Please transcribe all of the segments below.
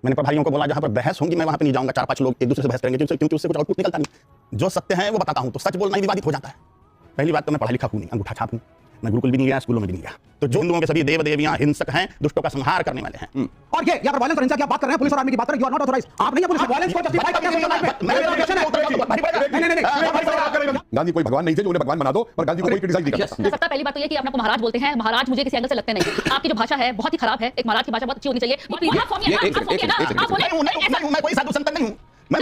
मैंने प्रभारियों को बोला जहां पर बहस होगी मैं वहां पे नहीं जाऊंगा, 4-5 लोग एक दूसरे से बहस करेंगे क्योंकि उससे कुछ आउटपुट निकलता नहीं। जो सत्य है वो बताता हूं, तो सच बोलना ही विवादित हो जाता है। पहली बात तो मैं पढ़ा लिखा हूं नहीं, अंगूठा छाप हूं, मैं गुरुकुल भी नहीं गया, स्कूलों में भी नहीं गया। तो जो हिंदुओं के सभी देव देवियां हिंसक हैं, दुष्टों का संहार करने वाले हैं। और ये यहाँ पर वायलेंस और हिंसा की आप बात कर रहे हैं, पुलिस और आर्मी की बात कर रहे हैं, यू आर नॉट ऑथराइज्ड। आप नहीं है पुलिस वायलेंस को जस्टिफाई करने के लिए। गांधी कोई भगवान नहीं थे जो उन्हें भगवान बना दो, और गांधी को कोई क्रिटिसाइज नहीं कर सकता। सबसे पहली बात तो ये कि आप आपको महाराज बोलते हैं, महाराज मुझे किसी एंगल से लगते नहीं। आपकी जो भाषा है बहुत ही खराब है, एक महाराज की भाषा बहुत अच्छी होनी चाहिए। मैं कोई साधु संत नहीं हूं, मैं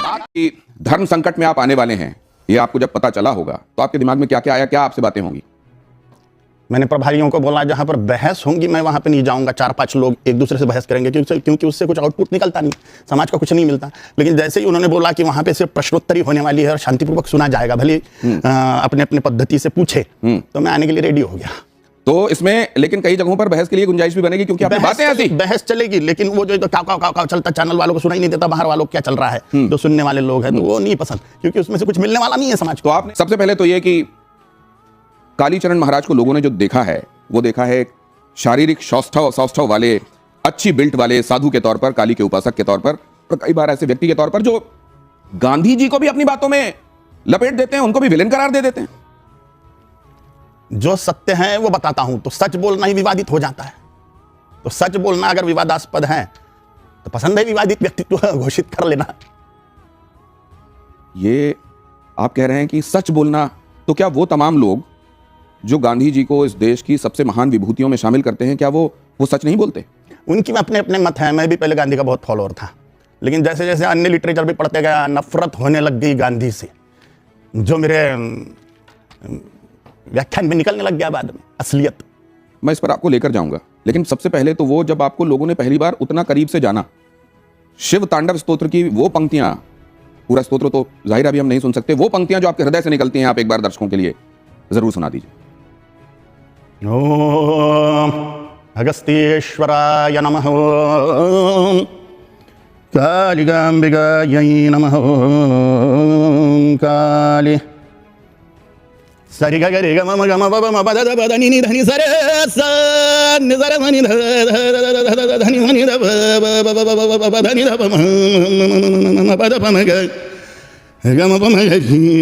आपकी धर्म संकट में आप आने वाले हैं, ये आपको जब पता चला होगा तो आपके दिमाग में क्या क्या आया, क्या आपसे बातें होंगी? मैंने प्रभारियों को बोला जहां पर बहस होगी मैं वहां पे नहीं जाऊंगा, 4-5 लोग एक दूसरे से बहस करेंगे क्योंकि उससे कुछ आउटपुट निकलता नहीं, समाज का कुछ नहीं मिलता। लेकिन जैसे ही उन्होंने बोला कि वहां पे सिर्फ प्रश्नोत्तरी होने वाली है और शांतिपूर्वक सुना जाएगा, भले अपने अपने पद्धति से पूछे, तो मैं आने के लिए रेडी हो गया। तो इसमें लेकिन कई जगहों पर बहस के लिए गुंजाइश भी बनेगी क्योंकि आपने बातें ऐसी बहस चलेगी, लेकिन वो जो काव चलता चैनल वालों को सुनाई नहीं देता, बाहर वालों को क्या चल रहा है, जो सुनने वाले लोग हैं तो वो नहीं पसंद, क्योंकि उसमें से कुछ मिलने वाला नहीं है समाज को। तो आपने सबसे पहले तो ये कि कालीचरण महाराज को लोगों ने जो देखा है वो देखा है शारीरिक सौष्ठव वाले, अच्छी बिल्ट वाले साधु के तौर पर, काली के उपासक के तौर पर, और कई बार ऐसे व्यक्ति के तौर पर जो गांधी जी को भी अपनी बातों में लपेट देते हैं, उनको भी विलेन करार दे देते हैं। जो सत्य है वो बताता हूं, तो सच बोलना ही विवादित हो जाता है। तो सच बोलना अगर विवादास्पद है तो पसंद है विवादित व्यक्तित्व घोषित कर लेना। ये आप कह रहे हैं कि सच बोलना, तो क्या वो तमाम लोग जो गांधी जी को इस देश की सबसे महान विभूतियों में शामिल करते हैं, क्या वो सच नहीं बोलते? उनकी अपने अपने मत हैं। मैं भी पहले गांधी का बहुत फॉलोअर था, लेकिन जैसे जैसे अन्य लिटरेचर भी पढ़ते गया, नफरत होने लग गई गांधी से, जो मेरे व्याख्यान में निकलने लग गया बाद में असलियत। मैं इस पर आपको लेकर जाऊंगा, लेकिन सबसे पहले तो वो जब आपको लोगों ने पहली बार उतना करीब से जाना, शिव तांडव स्तोत्र की वो पंक्तियां, पूरा स्तोत्र तो जाहिर अभी हम नहीं सुन सकते, वो पंक्तियां जो आपके हृदय से निकलती हैं, आप एक बार दर्शकों के लिए जरूर सुना दीजिए। ओम अगस्त्येश्वराय नमः, ओम कालिकाम्बिकायै नमः, ओम काली सरि ग रे ग म ग म ब म ब द ब द नि नि ध नि स रे स नि स रे म नि ध ध नि म नि ध ब ब ब ब ब ध नि ध ब म म ब द ब म ग ग म ब म ग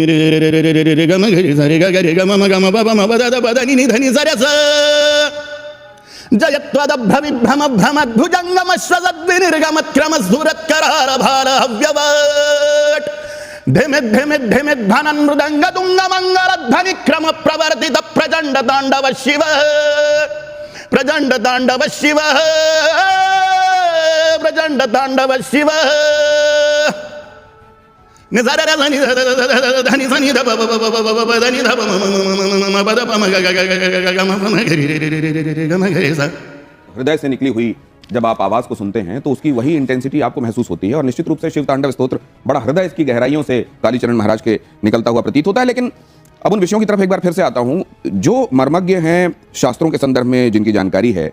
रे रे रे रे रे रे ग म ग रे स रे ग ग रे ग म ग म ब ब म ब द द ब द नि नि ध नि स रे स जयत्वदभ्र विभ्रम भ्रमद्भुजंगमश्वसद्विनिर्गमत्क्रम स्फुरत्करार भार हव्यवट धिमित धिमित धिमित धनन मृदंग तुंग मंगल ध्वनि क्रम प्रवर्तित प्रचंड तांडव शिव, प्रचंड तांडव शिव, प्रचंड तांडव शिव। निसार धनि धनि धनि ध ब ब ब ब ब ब धनि ध ब म म ब द प म ग ग ग ग म म ग रे रे रे रे रे ग म ग रे सा। हृदय से निकली हुई जब आप आवाज को सुनते हैं तो उसकी वही इंटेंसिटी आपको महसूस होती है, और निश्चित रूप से शिव तांडव स्तोत्र बड़ा हृदय की गहराइयों से कालीचरण महाराज के निकलता हुआ प्रतीत होता है। लेकिन अब उन विषयों की तरफ एक बार फिर से आता हूं, जो मर्मज्ञ हैं शास्त्रों के संदर्भ में, जिनकी जानकारी है,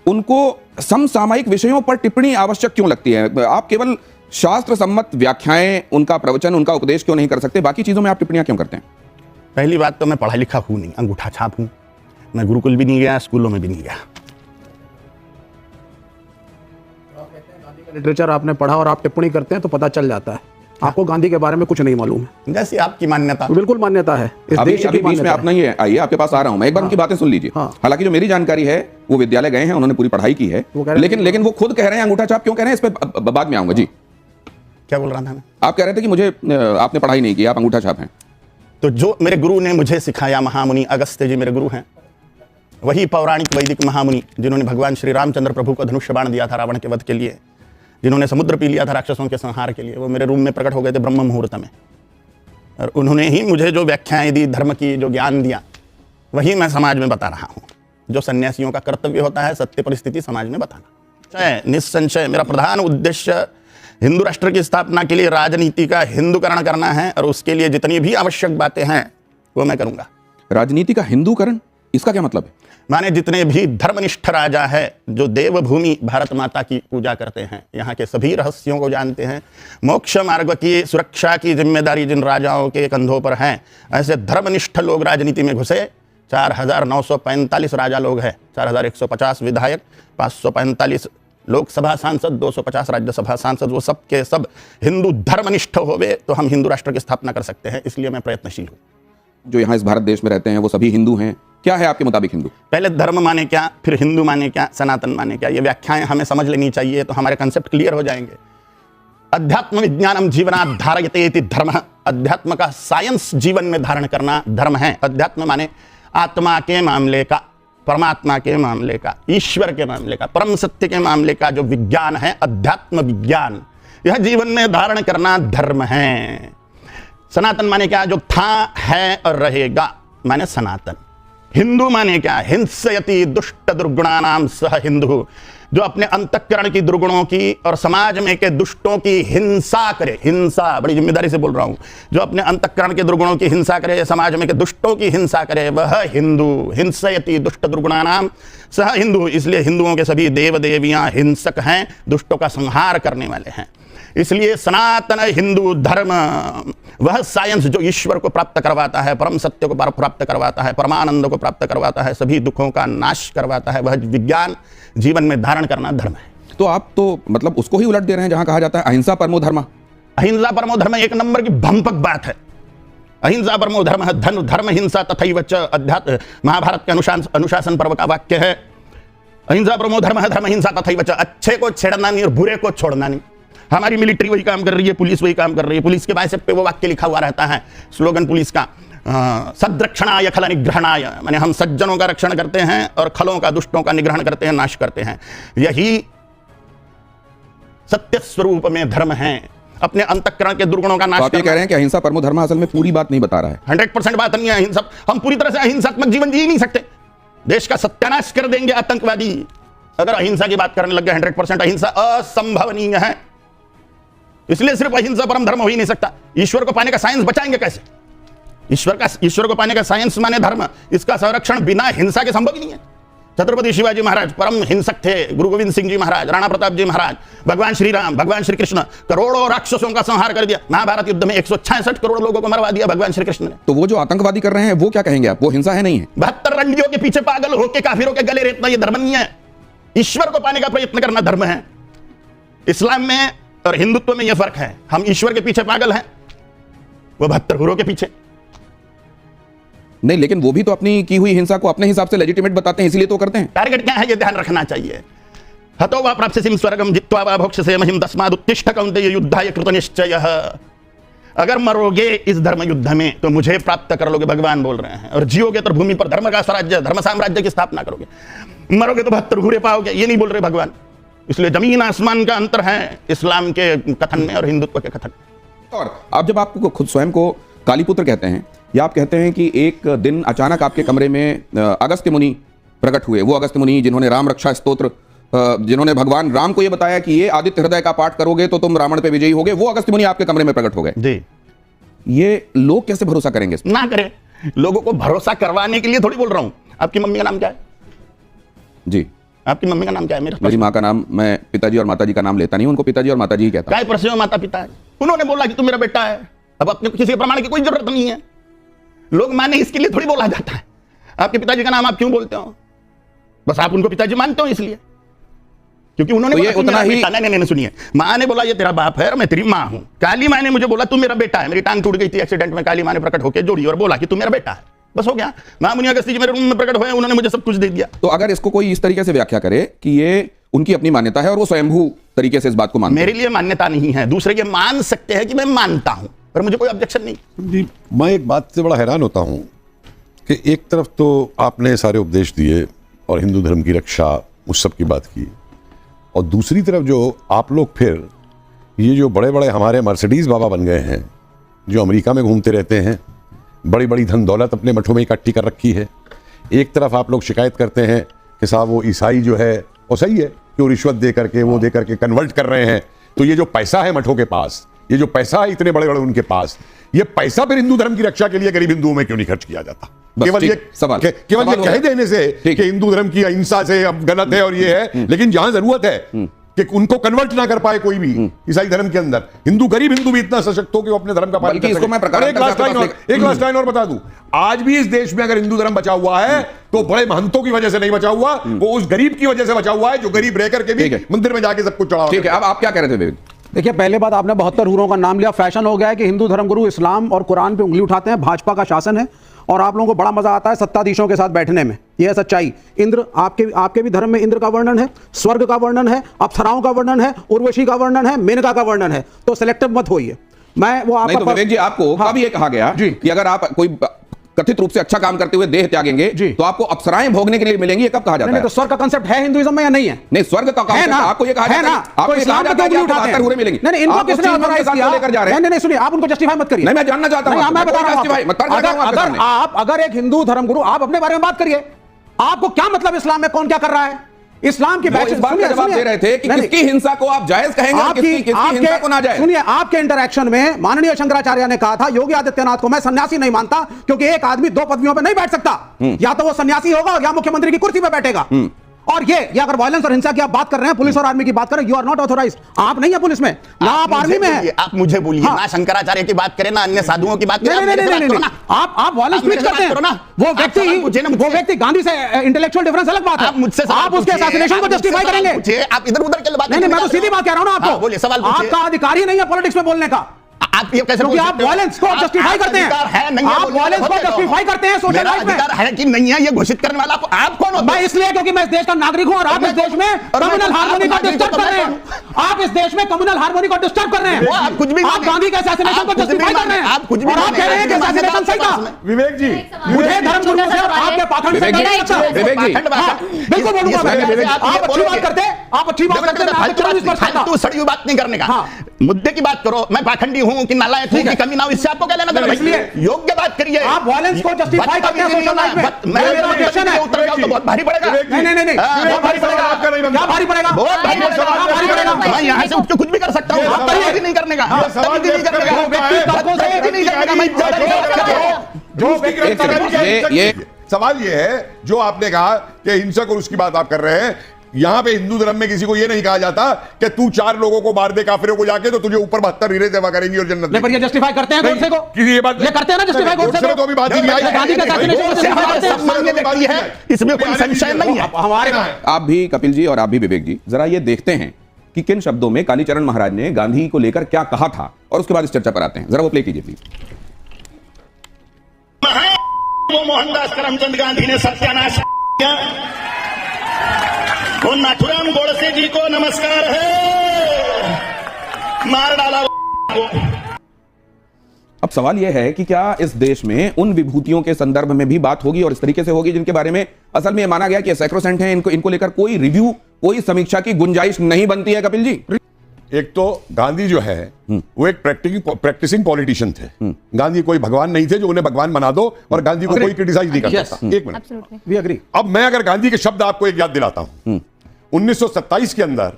उनको समसामयिक विषयों पर टिप्पणी आवश्यक क्यों लगती है? आप केवल शास्त्र सम्मत व्याख्याएं, उनका प्रवचन, उनका उपदेश क्यों नहीं कर सकते? बाकी चीजों में आप टिप्पणियां क्यों करते हैं? पहली बात तो मैं पढ़ा लिखा हूं नहीं, अंगूठा छाप हूं, मैं गुरुकुल भी नहीं गया, स्कूलों में भी नहीं गया। लिटरेचर आपने पढ़ा और आप टिप्पणी करते हैं तो पता चल जाता है आपको गांधी के बारे में कुछ नहीं मालूम है। जैसी आपकी मान्यता। बिल्कुल मान्यता है, इस देश की बीच में आप नहीं है, आइए आपके पास आ रहा हूं मैं, एक बार उनकी बातें सुन लीजिए। हालांकि जो मेरी जानकारी है वो विद्यालय गए हैं, उन्होंने पूरी पढ़ाई की है, लेकिन वो खुद कह रहे हैं अंगूठा छाप क्यों कह रहे हैं, इस पर बाद में आऊंगा। जी क्या बोल रहा था मैं? आप कह रहे थे कि मुझे आपने पढ़ाई नहीं की, आप अंगूठा छाप हैं। तो जो मेरे गुरु ने मुझे सिखाया, महामुनि अगस्त्य जी मेरे गुरु हैं, वही पौराणिक वैदिक महामुनि जिन्होंने भगवान श्री रामचंद्र प्रभु को धनुष्य बाण दिया था रावण के वध के लिए, जिन्होंने समुद्र पी लिया था राक्षसों के संहार के लिए, वो मेरे रूम में प्रकट हो गए थे ब्रह्म मुहूर्त में, और उन्होंने ही मुझे जो व्याख्याएं दी, धर्म की जो ज्ञान दिया, वही मैं समाज में बता रहा हूँ। जो सन्यासियों का कर्तव्य होता है, सत्य परिस्थिति समाज में बताना। निस्संशय मेरा प्रधान उद्देश्य हिंदू राष्ट्र की स्थापना के लिए राजनीति का हिंदूकरण करना है, और उसके लिए जितनी भी आवश्यक बातें हैं वो मैं करूंगा। राजनीति का हिंदूकरण, इसका क्या मतलब है? माने जितने भी धर्मनिष्ठ राजा है, जो देवभूमि भारत माता की पूजा करते हैं, यहाँ के सभी रहस्यों को जानते हैं, मोक्ष मार्ग की सुरक्षा की जिम्मेदारी जिन राजाओं के कंधों पर है, ऐसे धर्मनिष्ठ लोग राजनीति में घुसे। 4945 राजा लोग हैं, 4150 विधायक, 545 लोकसभा सांसद, 250 राज्यसभा सांसद, वो सब के सब हिंदू धर्मनिष्ठ होवे तो हम हिंदू राष्ट्र की स्थापना कर सकते हैं। इसलिए मैं प्रयत्नशील हूँ। जो यहाँ इस भारत देश में रहते हैं वो सभी हिंदू हैं। क्या है आपके मुताबिक हिंदू? पहले धर्म माने क्या, फिर हिंदू माने क्या, सनातन माने क्या, ये व्याख्याएं हमें समझ लेनी चाहिए, तो हमारे कंसेप्ट क्लियर हो जाएंगे। अध्यात्म विज्ञानम जीवनात् धारयते इति धर्म। अध्यात्म का साइंस जीवन में धारण करना धर्म है। अध्यात्म माने आत्मा के मामले का, परमात्मा के मामले का, ईश्वर के मामले का, परम सत्य के मामले का जो विज्ञान है, अध्यात्म विज्ञान, यह जीवन में धारण करना धर्म है। सनातन माने क्या, जो था, है और रहेगा, माने सनातन। हिंदू माने क्या, हिंसयति दुष्ट दुर्गुणानाम सह हिंदू, जो अपने अंतःकरण की दुर्गुणों की और समाज में के दुष्टों की हिंसा करे। हिंसा, बड़ी जिम्मेदारी से बोल रहा हूं। जो अपने अंतःकरण के दुर्गुणों की हिंसा करे, समाज में के दुष्टों की हिंसा करे, वह हिंदू। हिंसयति दुष्ट दुर्गुणानाम सह हिंदू। इसलिए हिंदुओं के सभी देव देवियां हिंसक हैं, दुष्टों का संहार करने वाले हैं। इसलिए सनातन हिंदू धर्म वह साइंस जो ईश्वर को प्राप्त करवाता है, परम सत्य को प्राप्त करवाता है, परमानंद को प्राप्त करवाता है, सभी दुखों का नाश करवाता है, वह विज्ञान जीवन में धारण करना धर्म है। तो आप तो मतलब उसको ही उलट दे रहे हैं जहां कहा जाता है अहिंसा परमो धर्म। अहिंसा परमो धर्म एक नंबर की भंपक बात है। अहिंसा परमो धर्म है, धर्म हिंसा तथैव च, अध्यात्म महाभारत के अनुशासन पर्व का वाक्य है। अहिंसा परमो धर्म है, धर्म हिंसा तथैव च। अच्छे को छेड़ना नहीं और बुरे को छोड़ना नहीं। हमारी मिलिट्री वही काम कर रही है, पुलिस वही काम कर रही है। पुलिस के बाइसेप पे वो वाक्य लिखा हुआ रहता है, स्लोगन पुलिस का, सद्रक्षणाय खल निग्रहणाय, माने हम सज्जनों का रक्षण करते हैं और खलों का, दुष्टों का निग्रहण करते हैं, नाश करते हैं। यही सत्य स्वरूप में धर्म है, अपने अंतःकरण के दुर्गुणों का नाश। तो आप ये कह रहे हैं कि अहिंसा परमो धर्म असल में पूरी बात नहीं बता रहा है। 100% बात नहीं है अहिंसा। हम पूरी तरह से अहिंसात्मक जीवन जी ही नहीं सकते। देश का सत्यानाश कर देंगे आतंकवादी अगर अहिंसा की बात करने लग गए। 100% अहिंसा असंभवनीय है। इसलिए सिर्फ अहिंसा परम धर्म हो ही नहीं सकता। ईश्वर को पाने का साइंस बचाएंगे कैसे? ईश्वर को पाने का साइंस माने धर्म, इसका संरक्षण बिना हिंसा के संभव ही नहीं है। छत्रपति शिवाजी महाराज परम हिंसक थे, गुरु गोविंद सिंह जी महाराज, राणा प्रताप जी महाराज, भगवान श्री राम, भगवान श्री कृष्ण, करोड़ों राक्षसों का संहार कर दिया। महाभारत युद्ध में 166 करोड़ लोगों को मरवा दिया भगवान श्री कृष्ण ने। तो वो जो आतंकवादी कर रहे हैं वो क्या कहेंगे आप, वो हिंसा है नहीं है? 72 रंडियों के पीछे पागल होकर काफिरों के गले रेतना ये धर्म नहीं है। ईश्वर को पाने का प्रयत्न करना धर्म है। इस्लाम में और हिंदुत्व में यह फर्क है। हम ईश्वर के पीछे पागल हैं, वो 72 हुरों के पीछे नहीं। लेकिन वो भी तो अपनी की हुई हिंसा को अपने हिसाब से लेजिटिमेट बताते हैं, इसलिए तो करते हैं। टारगेट क्या है ये ध्यान रखना चाहिए। हतो वा प्राप्स्यसिं स्वर्गं जित्वा वा भोक्ष्यसे महीम् तस्माद् उत्तिष्ठ कौन्तेय युद्धाय कृतनिश्चयः। अगर मरोगे इस धर्म युद्ध में तो मुझे प्राप्त कर लोगे, भगवान बोल रहे हैं। और जियोगे तो भूमि पर धर्म का स्वराज्य, धर्म साम्राज्य की स्थापना करोगे। मरोगे तो 72 हुरे पाओगे, ये नहीं बोल रहे भगवान। इसलिए जमीन आसमान का अंतर है इस्लाम के कथन में और हिंदुत्व के कथन में। और आप जब आपको खुद स्वयं को कालीपुत्र कहते हैं या आप कहते हैं कि एक दिन अचानक आपके कमरे में अगस्त्य मुनि प्रकट हुए, वो अगस्त्य मुनि जिन्होंने राम रक्षा स्तोत्र, जिन्होंने भगवान राम को ये बताया कि ये आदित्य हृदय का पाठ करोगे तो तुम रावण पे विजयी होगे, वो अगस्त्य मुनि आपके कमरे में प्रकट हो गए जी। ये लोग कैसे भरोसा करेंगे? ना करें। लोगों को भरोसा करवाने के लिए थोड़ी बोल रहा हूं। आपकी मम्मी का नाम क्या है? जी, आपकी मम्मी का नाम क्या है? मेरी माँ का नाम, मैं पिताजी और माताजी का नाम लेता नहीं, उनको पिताजी और माताजी ही कहता। काय प्रश्न माता पिता है, उन्होंने बोला कि तू मेरा बेटा है। अब अपने किसी के प्रमाण की कोई जरूरत नहीं है। लोग माने इसके लिए थोड़ी बोला जाता है। आपके पिताजी का नाम आप क्यों बोलते हो? बस आप उनको पिताजी मानते हो इसलिए, क्योंकि उन्होंने बोला उतना ही। नहीं, सुनिए, माँ ने बोला ये तेरा बाप है और मैं तेरी माँ हूं। काली माँ ने मुझे बोला तू मेरा बेटा है। मेरी टांग टूट गई थी एक्सीडेंट में, काली माँ ने प्रकट होकर जोड़ी और बोला कि तू मेरा बेटा है। बस हो गया। महामुनि अगस्त्य जी मेरे रूम में प्रकट हुए, उन्होंने मुझे सब कुछ दे दिया। तो अगर इसको कोई इस तरीके से व्याख्या करे कि ये उनकी अपनी मान्यता है और वो स्वयंभू तरीके से इस बात को मानते हैं। मेरे लिए मान्यता नहीं है, दूसरे ये मान सकते हैं कि मैं मानता हूं, पर मुझे कोई ऑब्जेक्शन नहीं। जी, मैं एक बात से बड़ा हैरान होता हूं कि एक तरफ तो आपने सारे उपदेश दिए और हिंदू धर्म की रक्षा उस सब की बात की, और दूसरी तरफ जो आप लोग फिर ये जो बड़े बड़े हमारे मर्सिडीज बाबा बन गए हैं, जो अमेरिका में घूमते रहते हैं, बड़ी बड़ी धन दौलत अपने मठों में इकट्ठी कर रखी है। एक तरफ आप लोग शिकायत करते हैं कि साहब वो ईसाई जो है वो सही है कि वो रिश्वत दे करके वो दे करके कन्वर्ट कर रहे हैं। तो ये जो पैसा है मठों के पास, ये जो पैसा है इतने बड़े बड़े उनके पास, ये पैसा फिर हिंदू धर्म की रक्षा के लिए गरीब हिंदुओं में क्यों नहीं खर्च किया जाता? केवल ये कह देने से कि हिंदू धर्म की अहिंसा से अब गलत है और ये है, लेकिन जहां जरूरत है कि उनको कन्वर्ट ना कर पाए कोई भी ईसाई धर्म के अंदर। गरीब हिंदू भी इतना सशक्त हो कि वो अपने धर्म का पालन बल्कि कर इसको सके। मैं प्रकार और एक लास्ट लाइन और बता दूं, आज भी इस देश में अगर हिंदू धर्म बचा हुआ है तो बड़े महंतों की वजह से नहीं बचा हुआ, वो उस गरीब की वजह से बचा हुआ है जो गरीब रह करके भी मंदिर में जाके सब कुछ चढ़ावा। ठीक है, अब आप क्या कह रहे थे विवेक? देखिए, पहले बात, आपने 72 हुरों का नाम लिया। फैशन हो गया है कि हिंदू धर्मगुरु इस्लाम और कुरान पे उंगली उठाते हैं। भाजपा का शासन है और आप लोगों को बड़ा मजा आता है सत्ताधीशों के साथ बैठने में। यह है सच्चाई। इंद्र, आपके भी धर्म में इंद्र का वर्णन है, स्वर्ग का वर्णन है, अप्सराओं का वर्णन है, उर्वशी का वर्णन है, मेनका का वर्णन है। तो सिलेक्टिव मत होइए। मैं वो नहीं तो विवेक जी, आपको हाँ, कभी ये कहा गया जी कि अगर आप कोई कथित रूप से अच्छा काम करते हुए देह त्यागेंगे तो आपको अप्सराएं भोगने के लिए मिलेंगी, ये कब कहा जाता है? तो स्वर्ग का कांसेप्ट है हिंदुइज्म में या नहीं है? नहीं, स्वर्ग का कांसेप्ट आपको ये कहा जाता है, आपको इस्लाम में क्यों उठाते हैं? पूरे मिलेंगे। नहीं, इनको किसने ऑथराइज किया? लेकर जा रहे हैं। नहीं, सुनिए, आप उनको जस्टिफाई मत करिए। नहीं, मैं जानना चाहता हूं, मैं बता रहा हूं, अगर एक हिंदू धर्मगुरु, आप अपने बारे में बात करिए। आपको क्या मतलब इस्लाम में कौन क्या कर रहा है? इस्लाम की इस बात का जवाब दे रहे थे कि किसकी हिंसा को आप जायज कहेंगे और किसकी हिंसा को नाजायज। सुनिए, आपके इंटरैक्शन में माननीय शंकराचार्य ने कहा था योगी आदित्यनाथ को मैं सन्यासी नहीं मानता, क्योंकि एक आदमी दो पदवियों पर नहीं बैठ सकता। या तो वो सन्यासी होगा या मुख्यमंत्री की कुर्सी पर बैठेगा। और ये अगर वायलेंस और हिंसा की आप बात कर रहे हैं, पुलिस और आर्मी की बात कर रहे हैं, यू आर नॉट ऑथराइज्ड। आप नहीं है पुलिस में ना, आप आर्मी में है। आप मुझे बोलिए, ना शंकराचार्य की बात करें, ना अन्य साधुओं की बात करें। नहीं, आप वायलेंस मिक्स करते हैं। वो व्यक्ति गांधी से इंटेलेक्चुअल डिफरेंस अलग बात है। आप उसके असैसिनेशन को जस्टिफाई करेंगे। आप इधर उधर के बात नहीं, मैं तो सीधी बात कह रहा हूं ना आपको। बोलिए, सवाल पूछिए। आपका अधिकार ही नहीं है पॉलिटिक्स में बोलने का। आप ये कैसे, क्योंकि आप वायलेंस को जस्टिफाई करते हैं। आप वायलेंस को जस्टिफाई करते हैं सोशल लाइफ में। अधिकार है कि नहीं है ये घोषित करने वाला आप कौन होते हैं? मैं इसलिए क्योंकि मैं इस देश का नागरिक हूं और आप इस देश में कम्युनल हार्मोनी को डिस्टर्ब कर रहे हैं। आप इस देश में कम्युनल हार्मोनी को डिस्टर्ब कर रहे हैं। आप कुछ भी, आप गांधी के असैसिनेशन को जस्टिफाई कर रहे हैं। आप कुछ भी, और आप कह रहे हैं कि असैसिनेशन सही था। विवेक जी, मुझे धर्मगुरु से और आपके पाखंड से डर नहीं लगता। विवेक जी, बिल्कुल बोलूंगा मैं। आप अच्छी बात करते हैं, आप अच्छी बात करते हैं। फालतू सड़ी हुई बात नहीं करने का, मुद्दे की बात करो। मैं पाखंडी हूं कि नालायक हूं कि कमी ना हो, इससे आपको क्या लेना देना? इसलिए योग्य बात करिए। आप वायलेंस को जस्टिफाई करते हैं सोशल लाइफ में। मेरा क्वेश्चन है, उत्तर जाओ तो बहुत भारी पड़ेगा। नहीं, बहुत भारी पड़ेगा। क्या भारी पड़ेगा? बहुत भारी पड़ेगा। मैं यहाँ से उठ के कुछ भी कर सकता हूँ, आप नहीं करने का, नहीं करने का, नहीं करने का। मैं ये सवाल ये है जो आपने कहा कि हिंसक और उसकी बात आप कर रहे हैं। यहां पे हिंदू धर्म में किसी को ये नहीं कहा जाता कि तू 4 लोगों को मार दे काफिरों को जाके तो तुझे ऊपर 72 हीरे देवा करेंगी और जन्नत। पर ये जस्टिफाई करते हैं गोडसे को? ये बात ये करते हैं ना, जस्टिफाई गोडसे को? तो अभी बात ही नहीं आई। गांधी का असैसिनेशन है, इसमें कोई संशय नहीं है। हमारे आप भी कपिल जी और आप भी विवेक जी, जरा ये देखते हैं कि किन शब्दों में कालीचरण महाराज ने गांधी को लेकर क्या कहा था और उसके बाद इस चर्चा पर आते हैं। जरा वो प्ले कीजिए प्लीज। वो मोहनदास करमचंद गांधी ने सत्यानाश किया। वो नाथुराम गोडसे जी को नमस्कार है, मार डाला वो। अब सवाल यह है कि क्या इस देश में उन विभूतियों के संदर्भ में भी बात होगी और इस तरीके से होगी जिनके बारे में असल में यह माना गया कि सैक्रोसेंट हैं, इनको लेकर कोई रिव्यू, कोई समीक्षा की गुंजाइश नहीं बनती है? कपिल जी, एक तो गांधी जो है वो एक प्रैक्टिसिंग पॉलिटिशियन थे। गांधी कोई भगवान नहीं थे जो उन्हें भगवान बना दो और गांधी को कोई क्रिटिसाइज नहीं कर सकता। एक मिनट, वी एग्री। अब मैं अगर गांधी के शब्द आपको एक याद दिलाता हूं, 1927 के अंदर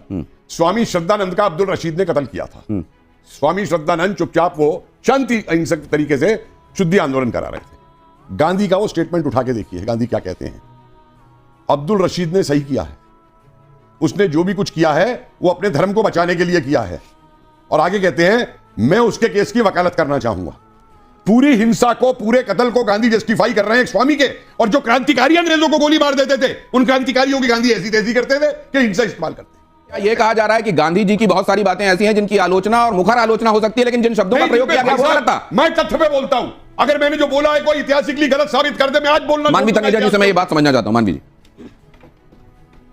स्वामी श्रद्धानंद का अब्दुल रशीद ने कत्ल किया था। स्वामी श्रद्धानंद चुपचाप वो शांति अहिंसक तरीके से शुद्धि आंदोलन करा रहे थे। गांधी का वो स्टेटमेंट उठा के देखिए, गांधी क्या कहते हैं। अब्दुल रशीद ने सही किया है, उसने जो भी कुछ किया है वो अपने धर्म को बचाने के लिए किया है। और आगे कहते हैं मैं उसके केस की वकालत करना चाहूंगा। पूरी हिंसा को, पूरे कत्ल को गांधी जस्टिफाई कर रहे हैं एक स्वामी के। और जो क्रांतिकारी अंग्रेजों को गोली मार देते थे उन क्रांतिकारियों की गांधी ऐसी तैसी करते थे कि हिंसा इस्तेमाल करते। क्या यह कहा जा रहा है कि गांधी जी की बहुत सारी बातें ऐसी हैं जिनकी आलोचना और मुखर आलोचना हो सकती है, लेकिन जिन शब्दों का प्रयोग किया गया वो गलत था? मैं तथ्य पे बोलता हूं। अगर मैंने जो बोला है कोई ऐतिहासिकली गलत साबित कर दे, मैं आज बोलना। मानवी तनेजा जी से मैं ये बात समझना चाहता हूं। मानवी जी,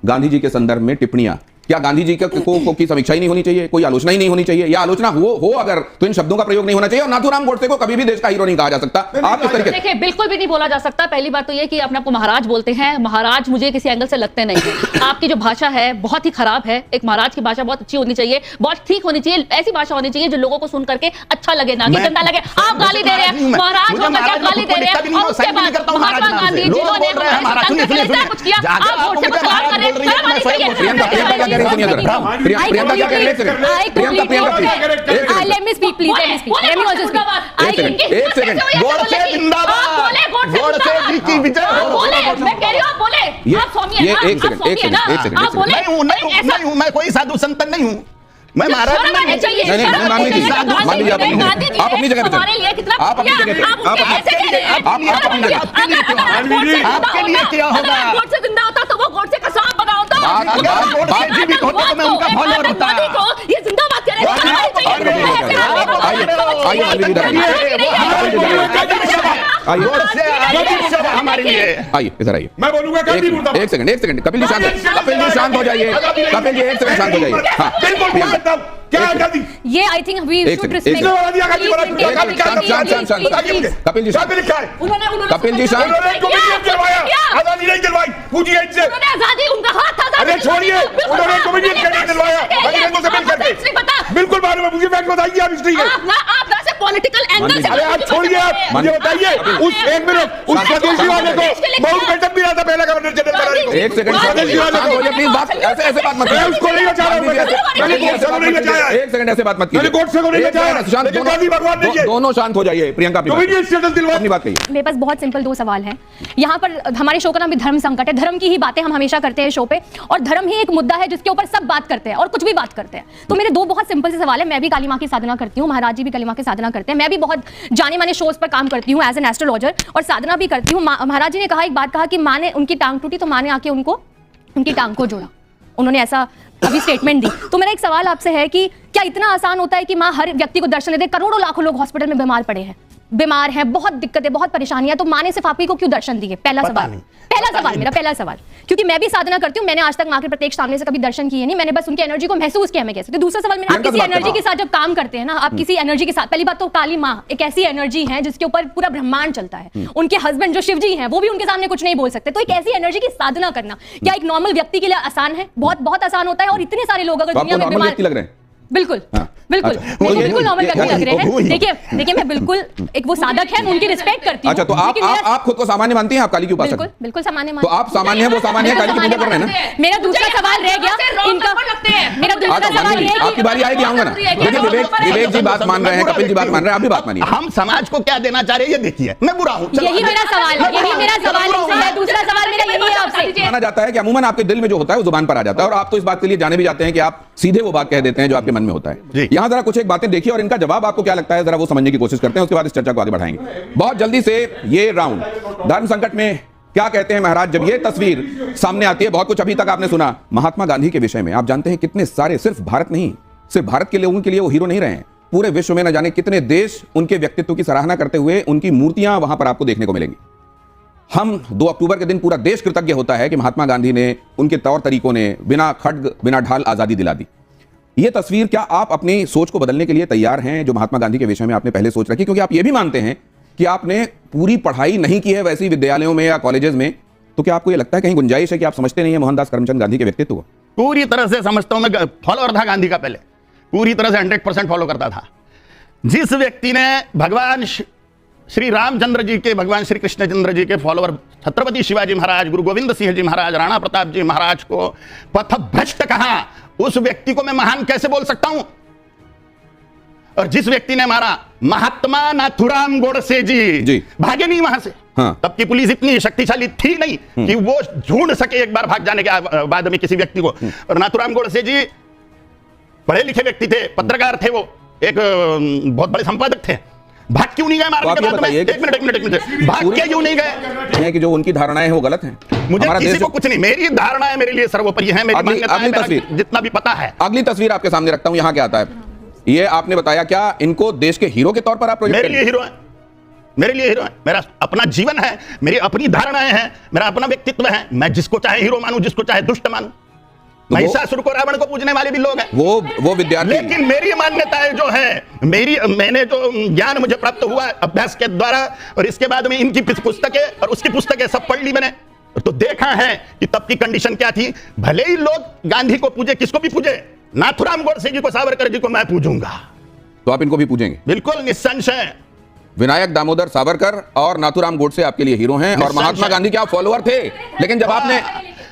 गांधी जी के संदर्भ में टिप्पणियां, क्या गांधी जी की समीक्षा ही नहीं होनी चाहिए, कोई आलोचना ही नहीं होनी चाहिए? या आलोचना हो अगर तो इन शब्दों का प्रयोग नहीं होना चाहिए। और नाथुराम गोडसे को कभी भी देश का हीरो नहीं कहा जा सकता। आप इस तरीके देखिए, बिल्कुल भी नहीं बोला जा सकता। पहली बात तो ये कि अपने आपको महाराज बोलते हैं। महाराज मुझे किसी एंगल से लगते नहीं है। आपकी जो भाषा है बहुत ही खराब है। एक महाराज की भाषा बहुत अच्छी होनी चाहिए, बहुत ठीक होनी चाहिए। ऐसी भाषा होनी चाहिए जो लोगों को सुन करके अच्छा लगे, ना कि गंदा लगे। आप गाली दे रहे हैं, महाराज होकर क्या गाली दे रहे हैं? और उसके बाद महात्मा गांधी जिन्होंने कुछ किया, आप गोडसे को सवाल कर रहे हैं। शर्म आनी चाहिए। प्रियंका क्या कह रही है? सुनिए प्रियंका क्या कह रही है? Let me speak, please. Let me speak. Let me also speak. एक सेकंड। गोडसे जिंदाबाद, गोडसे जी की विजय हो। बोले, मैं कह रही हूं आप बोले। ये आप स्वामी हैं ये ना? एक आप सेकंड स्वामी हैं ना? आप बोले नहीं हूं, नहीं हूं, नहीं हूं, मैं कोई साधु संत नहीं हूं, मैं महाराज शर्म आनी चाहिए। नहीं, नहीं, मान लीजिए, मान लीजिए आप अपनी जगह पे हमारे लिए कितना आप अपनी जगह पे आप ऐसे कह रहे हैं। आप अपनी जगह आपके लिए क्या होगा? गोड से जिंदा होता तो वो गोड से का सांप बना होता। अगर गोड से जीवित होता तो मैं उनका फॉलोअर होता। ये जिंदाबाद कह रहे आइए मान लीजिए इधर हमारे लिए आइए इधर आइए। मैं बोलूंगा कभी मुर्दाबाद। एक सेकंड कपिल जी शांत हो जाइए। कपिल जी एक सेकंड शांत हो जाइए। हाँ बिल्कुल बोल सकता हूं। क्या कर दी? ये आई थिंक वी एक शुड सेकंड, रिस्पेक्ट। एक शांत कपिल जी शांत क्या लिखा है? कपिल जी शांत उन्होंने कमीशन दिलवाया, आजादी नहीं दिलवाई, पूछिए इनसे। उन्होंने आजादी उनका हाथ था। अरे छोड़िए, उन्होंने कमीशन कैसे दिलवाया? अंग्रेजों से मिल करके। बिल्कुल मालूम है मुझे, फैक्ट बताइए आप हिस्ट्री के। आप ना से पॉलिटिकल एंगल से। अरे आप छोड़िए, आप मुझे बताइए उस एक मिनट उस स्वदेशी वाले को बहुत बेटअप भी रहा था पहला गवर्नर जनरल बनाने को। एक सेकंड स्वदेशी वाले को प्लीज बात ऐसे बात मत मैं उसको नहीं बचा रहा हूं, मैंने गोडसे को नहीं बचाया है। एक सेकंड ऐसे बात मत कीजिए। मैंने गोडसे को नहीं बचाया, शांत लेकिन गांधी भगवान नहीं है। दोनों शांत हो जाइए। प्रियंका कमीशन स्टेटस दिलवा। अपनी बात कहिए। मेरे पास बहुत सिंपल दो सवाल हैं। यहाँ पर हमारे शो का नाम भी धर्म संकट है। धर्म की ही बातें हम हमेशा करते हैं शो पे, और धर्म ही एक मुद्दा है जिसके ऊपर सब बात करते हैं और कुछ भी बात करते हैं। तो मेरे दो बहुत सिंपल से सवाल है। मैं भी काली माँ की साधना करती हूँ, महाराज जी भी काली माँ की साधना करते हैं, मैं भी बहुत जाने माने शोज पर काम करती हूँ एज एन एस्ट्रोलॉजर, और साधना भी करती हूँ। महाराज जी ने कहा, एक बात कहा कि माँ ने उनकी टांग टूटी तो माँ ने आके उनको उनकी टांग को जोड़ा। उन्होंने ऐसा अभी स्टेटमेंट दी। तो मेरा एक सवाल आपसे है कि क्या इतना आसान होता है कि माँ हर व्यक्ति को दर्शन दे? करोड़ों लाखों लोग हॉस्पिटल में बीमार हैं, बहुत दिक्कतें, बहुत परेशानियां, तो माँ ने सिर्फ आप ही को क्यों दर्शन दिए? पहला सवाल, क्योंकि मैं भी साधना करती हूँ, मैंने आज तक माँ के प्रत्येक सामने से कभी दर्शन किए नहीं, मैंने बस उनकी एनर्जी को महसूस किया। मैं कैसे? दूसरा सवाल मेरा, आप किसी एनर्जी के साथ जब काम करते हैं ना, आप किसी एनर्जी के साथ, पहली बात तो काली माँ एक ऐसी एनर्जी है जिसके ऊपर पूरा ब्रह्मांड चलता है। उनके हस्बैंड जो शिव जी हैं वो भी उनके सामने कुछ नहीं बोल सकते। तो एक ऐसी एनर्जी की साधना करना क्या एक नॉर्मल व्यक्ति के लिए आसान है? बहुत बहुत आसान होता है। और इतने सारे लोग अगर दुनिया में बीमार लग रहे हैं बिल्कुल हाँ। बिल्कुल अच्छा, मुझे ये- बिल्कुल नॉर्मल व्यक्ति लग रहे वो हैं। ही। देखिए मैं बिल्कुल एक वो साधक है, मैं उनकी रिस्पेक्ट करती हूँ। अच्छा तो लेकिन मेरा- आप खुद को सामान्य मानती हैं? आप काली की उपासक बिल्कुल हैं? बिल्कुल सामान्य तो आप सामान्य हैं, वो सामान्य है, काली की पूजा कर रहे हैं ना? मेरा दूसरा सवाल रह गया इनका, मेरा दूसरा आज सवाल ये है आपकी बारी आएगी, आऊंगा ना। देखिए विवेक जी बात मान रहे हैं, कपिल जी बात मान रहे हैं, आप भी बात मानिए। हम समाज को क्या देना चाह रहे हैं ये देखिए। मैं बुरा हूं, चलो। यही मेरा सवाल है, यही मेरा सवाल है। दूसरा सवाल मेरा यही है आपसे। माना जाता है कि अमूमन आपके दिल में जो होता है वो जुबान पर आ जाता है, और आप तो इस बात के लिए जाने भी जाते हैं कि आप सीधे वो बात कह देते हैं जो आपके मन में होता जी। है। यहां जरा कुछ एक बातें देखिए और इनका जवाब आपको क्या लगता है जरा वो समझने की कोशिश करते हैं, उसके बाद इस चर्चा को आगे बढ़ाएंगे। बहुत जल्दी से ये राउंड धर्म संकट में क्या कहते हैं महाराज, जब ये तस्वीर सामने आती है, बहुत कुछ अभी तक आपने सुना महात्मा गांधी के विषय में। आप जानते हैं कितने सारे, सिर्फ भारत नहीं, सिर्फ भारत के लोगों के लिए वो हीरो नहीं रहे हैं, पूरे विश्व में न जाने कितने देश उनके व्यक्तित्व की सराहना करते हुए उनकी मूर्तियां वहां पर आपको देखने को मिलेंगी। हम 2 अक्टूबर के दिन पूरा देश कृतज्ञ होता है कि महात्मा गांधी ने, उनके तौर तरीकों ने बिना खड्ग बिना ढाल आजादी दिला दी। ये तस्वीर, क्या आप अपनी सोच को बदलने के लिए तैयार हैं जो महात्मा गांधी के विषय में आपने पहले सोच रखी? क्योंकि आप ये भी मानते हैं कि आपने पूरी पढ़ाई नहीं की है वैसी विद्यालयों में या कॉलेजेस में, तो क्या आपको ये लगता है कहीं गुंजाइश है कि आप समझते नहीं है मोहनदास करमचंद गांधी के व्यक्तित्व को? पूरी तरह से समझता हूं। मैं फॉलोअर था गांधी का, पहले पूरी तरह से 100% फॉलो करता था। जिस व्यक्ति ने भगवान श्री रामचंद्र जी के, भगवान श्री कृष्णचंद्र जी के फॉलोअर छत्रपति शिवाजी महाराज, गुरु गोविंद सिंह जी महाराज, राणा प्रताप जी महाराज को पथभ्रष्ट कहा, उस व्यक्ति को मैं महान कैसे बोल सकता हूं? और जिस व्यक्ति ने मारा महात्मा नाथुराम गोडसे जी भागे नहीं वहां से। हाँ। तब की पुलिस इतनी शक्तिशाली थी नहीं कि वो ढूंढ सके एक बार भाग जाने के बाद में किसी व्यक्ति को। और नाथुराम गोडसे जी पढ़े लिखे व्यक्ति थे, पत्रकार थे, वो एक बहुत बड़े संपादक थे। भाग क्यों नहीं गए मारने के बाद में? एक मिनट, भाग क्यों नहीं गए? कि जो उनकी धारणाएं हैं वो गलत हैं। मुझे हमारा किसी देश को कुछ नहीं, मेरी धारणा है, मेरे लिए सर्वोपरि है, मेरी मान्यता है, मेरा जितना भी पता है। अगली तस्वीर आपके सामने रखता हूं, यहां क्या आता है ये आपने बताया। क्या इनको देश के हीरो के तौर पर आप प्रोजेक्ट मेरे लिए हीरो है, मेरे लिए हीरो है। मेरा अपना जीवन है, मेरी अपनी धारणाएं हैं, मेरा अपना व्यक्तित्व है। मैं जिसको चाहे हीरो मानूं, जिसको चाहे दुष्ट मानूं। महिषासुर को, रावण को पूजने वाले भी लोग हैं, वो विद्यार्थी। लेकिन मेरी मान्यताएं जो है, मैंने जो ज्ञान मुझे प्राप्त हुआ अभ्यास के द्वारा, और इसके बाद में इनकी पुस्तकें और उसकी पुस्तकें सब पढ़ ली मैंने, तो देखा है कि तब की कंडीशन क्या थी। भले ही लोग गांधी को पूजे, किसको भी पूजे, नाथुराम गोडसे जी को, सावरकर जी को मैं पूजूंगा। तो आप इनको भी पूजेंगे? बिल्कुल निस्संशय। विनायक दामोदर सावरकर और नाथुराम गोडसे आपके लिए हीरो हैं, और महात्मा गांधी के आप फॉलोअर थे। लेकिन जब आपने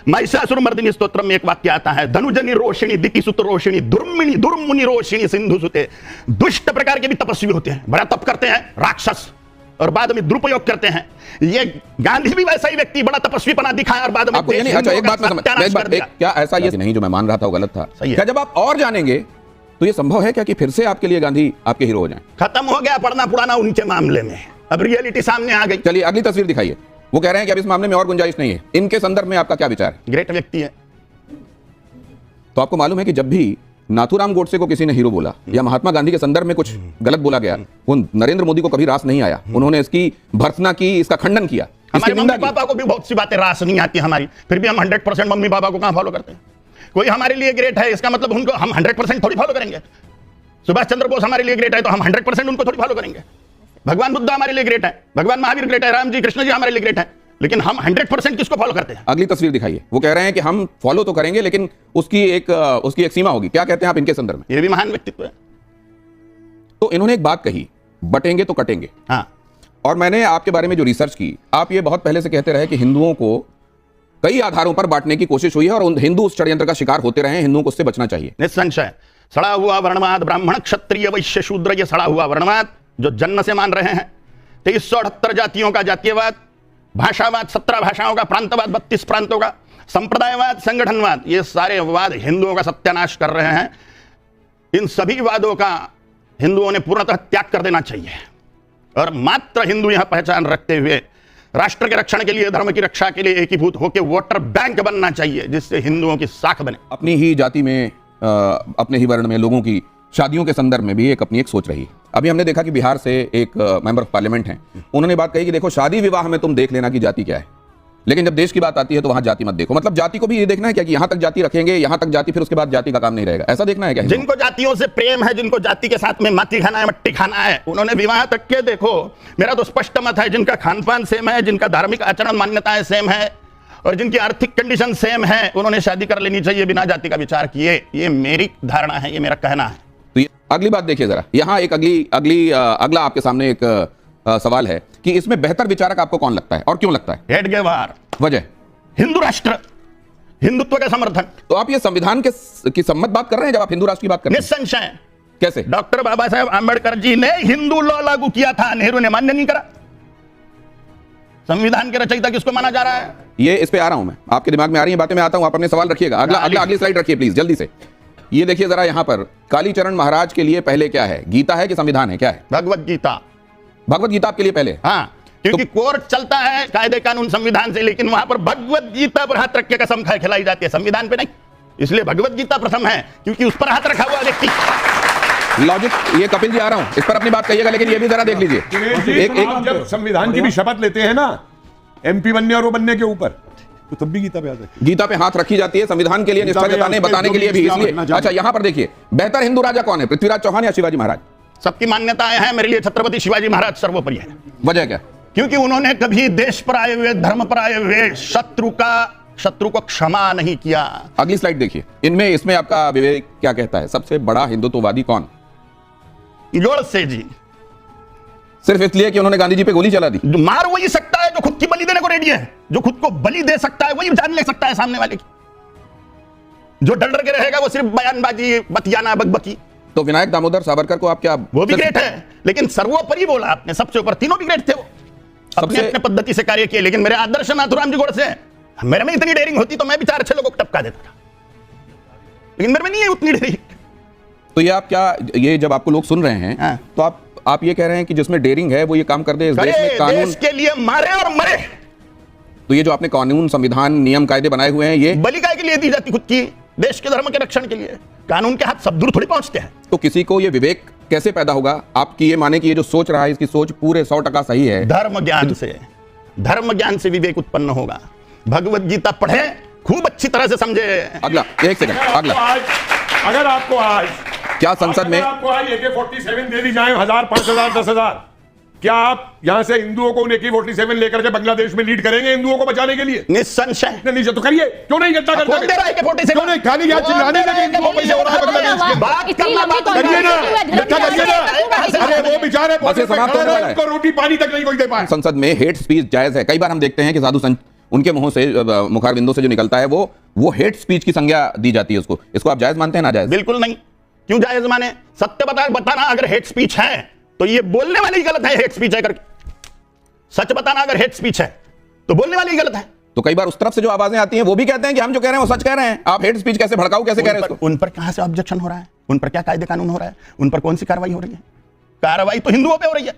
महिषासुर मर्दिनी स्तोत्र में एक वाक्य आता है, धनुजनी रोशिणी दितिसुत रोशिणी दुर्मिणी दुर्मुनि रोशिणी सिंधु सुते। दुष्ट प्रकार के भी तपस्वी होते हैं, बड़ा तप करते हैं, राक्षस, और बाद में दुरुपयोग करते हैं। ये गांधी भी वैसा ही व्यक्ति, बड़ा तपस्वीपना दिखाया और बाद में आपको ये नहीं, अच्छा एक बात मैं समझ, क्या ऐसा ये नहीं जो मैं मान रहा था वो गलत था? सही है। क्या जब आप और जानेंगे तो ये संभव है क्या कि फिर से आपके लिए गांधी आपके हीरो हो जाएं? खत्म हो गया पढ़ना पुराना उनके मामले में, अब रियलिटी सामने आ गई। चलिए अगली तस्वीर दिखाइए। वो कह रहे हैं कि अब इस मामले में और गुंजाइश नहीं है। इनके संदर्भ में आपका क्या विचार है? ग्रेट व्यक्ति है। तो आपको मालूम है कि जब भी नाथूराम गोडसे को किसी ने हीरो बोला या महात्मा गांधी के संदर्भ में कुछ गलत बोला गया, वो नरेंद्र मोदी को कभी रास नहीं आया। उन्होंने इसकी भर्त्सना की, इसका खंडन किया, हमारे इसकी मम्मी निंदा की। पापा को भी बहुत सी बातें रास नहीं आती हमारी, फिर भी हम 100% मम्मी पापा को कहां फॉलो करते हैं? कोई हमारे लिए ग्रेट है इसका मतलब उनको हम 100% थोड़ी फॉलो करेंगे। सुभाष चंद्र बोस हमारे लिए ग्रेट है तो हम 100% उनको थोड़ी फॉलो करेंगे। भगवान बुद्ध हमारे लिए ग्रेट है, भगवान महावीर ग्रेट है, राम जी कृष्ण जी हमारे लिए ग्रेट है, लेकिन हम 100% किसको फॉलो करते हैं? अगली तस्वीर दिखाइए। वो कह रहे हैं कि हम फॉलो तो करेंगे लेकिन उसकी एक सीमा होगी। क्या कहते हैं आप इनके संदर्भ में? ये भी महान व्यक्तित्व है। तो इन्होंने एक बात कही, बटेंगे तो कटेंगे। हाँ, और मैंने आपके बारे में जो रिसर्च की, आप ये बहुत पहले से कहते रहे कि हिंदुओं को कई आधारों पर बांटने की कोशिश हुई है और हिंदू उस षड्यंत्र का शिकार होते रहे हैं। हिंदुओं को उससे बचना चाहिए। निस्संशय सड़ा हुआ वर्णवाद, ब्राह्मण क्षत्रिय वैश्य शूद्र, ये सड़ा हुआ वर्णवाद जो जन्म से मान रहे हैं, 2378 जातियों का जातीयवाद, भाषावाद 17 भाषाओं का, प्रांतवाद 32 प्रांतों का, संप्रदायवाद, संगठनवाद, ये सारे वाद हिंदुओं का सत्यानाश कर रहे हैं। इन सभी वादों का हिंदुओं ने पूर्णतः त्याग कर देना चाहिए और मात्र हिंदू यह पहचान रखते हुए राष्ट्र के रक्षण के लिए, धर्म की रक्षा के लिए एकीभूत होकर वोटर बैंक बनना चाहिए, जिससे हिंदुओं की साख बने। अपनी ही जाति में, अपने ही वर्ण में लोगों की शादियों के संदर्भ में भी अपनी एक सोच रही है। अभी हमने देखा कि बिहार से एक मेंबर ऑफ पार्लियामेंट हैं, उन्होंने बात कही कि देखो शादी विवाह में तुम देख लेना कि जाति क्या है, लेकिन जब देश की बात आती है तो वहां जाति मत देखो। मतलब जाति को भी ये देखना है क्या कि यहां तक जाति रखेंगे, यहां तक जाति, फिर उसके बाद जाति का काम नहीं रहेगा, ऐसा देखना है क्या? जिनको जातियों से प्रेम है, जिनको जाति के साथ में माटी खाना है, मट्टी खाना है, उन्होंने विवाह तक के देखो। मेरा तो स्पष्ट मत है, जिनका खान पान सेम है, जिनका धार्मिक आचरण मान्यताएं सेम है और जिनकी आर्थिक कंडीशन सेम है, उन्होंने शादी कर लेनी चाहिए बिना जाति का विचार किए। ये मेरी धारणा है, ये मेरा कहना है। तो ये अगली बात देखिए जरा, यहां एक अगला आपके सामने एक सवाल है कि इसमें बेहतर विचारक आपको कौन लगता है और क्यों लगता है? हेडगेवार, वजह? हिंदू राष्ट्र, हिंदुत्व का समर्थन। तो आप ये संविधान की सम्मत बात कर रहे हैं जब आप हिंदू राष्ट्र की बात कर रहे हैं? निस्संशय। कैसे? डॉक्टर बाबा साहेब आंबेडकर जी ने हिंदू लॉ लागू किया था, नेहरू ने मान्य नहीं करा। संविधान के रचयिता किसको माना जा रहा है? ये इस पे आ रहा हूं मैं, आपके दिमाग में आ रही है बातें, मैं आता हूं, आप अपने सवाल रखिएगा। अगली स्लाइड रखिए प्लीज जल्दी से। ये देखिए जरा, यहां पर कालीचरण महाराज के लिए पहले क्या है? गीता है कि संविधान है? क्या है? भगवत गीता। भगवत गीता आपके लिए पहले? हाँ, क्योंकि कोर्ट चलता है कायदे कानून संविधान से, लेकिन वहां पर भगवत गीता पर हाथ रख के कसम खिलाई जाती है, संविधान पे नहीं। इसलिए भगवत गीता प्रथम है, क्योंकि उस पर हाथ रखा हुआ व्यक्ति। लॉजिक, ये कपिल जी आ रहा हूं, इस पर अपनी बात कहिएगा, लेकिन ये भी जरा देख लीजिए। आप जब संविधान की भी शपथ लेते हैं ना, एमपी बनने और वो बनने के ऊपर, तो तब भी गीता पे हाथ रखिए। गीता पे हाथ रखी जाती है संविधान के लिए निष्ठा जताने बताने के लिए भी। इसलिए अच्छा, यहां पर देखिए, बेहतर हिंदू राजा कौन है, पृथ्वीराज चौहान या शिवाजी महाराज? सबकी मान्यताएं हैं, मेरे लिए छत्रपति शिवाजी महाराज सर्वोपरि है। वजह क्या? क्योंकि उन्होंने कभी देश पर आए हुए, धर्म पर आए हुए शत्रु को क्षमा नहीं किया। अगली स्लाइड देखिए, इसमें आपका विवेक क्या कहता है? सबसे बड़ा हिंदुत्ववादी कौन? गोडसे जी। सिर्फ इसलिए कि उन्होंने गांधी जी पे गोली चला दी? मार वही सकता है जो खुद की बलि देने को रेडी है, जो खुद को बलि दे सकता है वही जान ले सकता है सामने वाले की। जो डर डर के रहेगा वो सिर्फ बयानबाजी, बतियाना, बकबकी। तो विनायक दामोदर सावरकर को आप क्या? वो भी ग्रेट है, लेकिन सर्वोपरि बोला आपने, सबसे ऊपर। तीनों भी ग्रेट थे, वो अपने अपने पद्धति से कार्य किए। लेकिन मेरे आदर्श नाथूराम जी गोडसे हैं। मेरे में इतनी डेयरिंग होती तो मैं भी 4 अच्छे लोगों को टपका देता था, लेकिन मेरे में नहीं है उतनी डेयरिंग। तो ये आप क्या, ये जब आपको लोग सुन रहे हैं, हाँ। तो आप ये कह रहे हैं कि जिसमें डेयरिंग है वो ये काम कर दे? इस देश में कानून देश के लिए मारे और मरे। तो ये जो आपने कानून, संविधान, नियम, कायदे बनाए हुए हैं, ये बलि काय के लिए दी जाती, खुद की देश के धर्म के रक्षण के लिए। कानून के हाथ सब दूर थोड़ी पहुंचते हैं। तो किसी को ये विवेक कैसे पैदा होगा? आपकी ये माने कि ये जो सोच रहा है इसकी सोच पूरे 100% सही है? धर्म ज्ञान से विवेक उत्पन्न होगा। भगवत गीता पढ़े, खूब अच्छी तरह से समझे। अगला, एक सेकंड, अगला। अगर आपको आज क्या संसद में आपको आज AK-47 दे दी जाए, 1000, 5000, 10,000, क्या आप यहां से हिंदुओं को AK-47 लेकर के बांग्लादेश में लीड करेंगे हिंदुओं को बचाने के लिए? निस्संशय। नहीं तो करिए, क्यों नहीं करता? कौन दे रहा है AK-47? क्यों नहीं? खाली यहाँ चिल्लाने लगे हिंदुओं को ये बांग्लादेश के। बात करना, बात करिए ना, करिए ना। अरे वो बेचारे उनको रोटी पानी तक नहीं कोई दे पाए। संसद में हेट स्पीच जायज है? कई बार हम देखते हैं कि साधु संत, उनके मुंह से, मुखारबिंदों से जो निकलता है वो हेट स्पीच की संज्ञा दी जाती है उसको। इसको आप जायज मानते हैं, ना जायज? बिल्कुल नहीं। क्यों जायज माने? सत्य बताना अगर हेट स्पीच है तो ये बोलने वाले ही गलत है हेट स्पीच है करके। सच बताना अगर हेट स्पीच है तो बोलने वाली गलत है। तो कई बार उस तरफ से जो आवाजें आती हैं वो भी कहते हैं कि हम जो कह रहे हैं वो सच कह रहे हैं, आप हेट स्पीच कैसे भड़काऊ कैसे कह रहे हैं उसको? उन पर कहां से ऑब्जेक्शन हो रहा है? उन पर क्या कायदे कानून हो रहा है? उन पर कौन सी कार्रवाई हो रही है? कार्रवाई तो हिंदुओं पे हो रही है,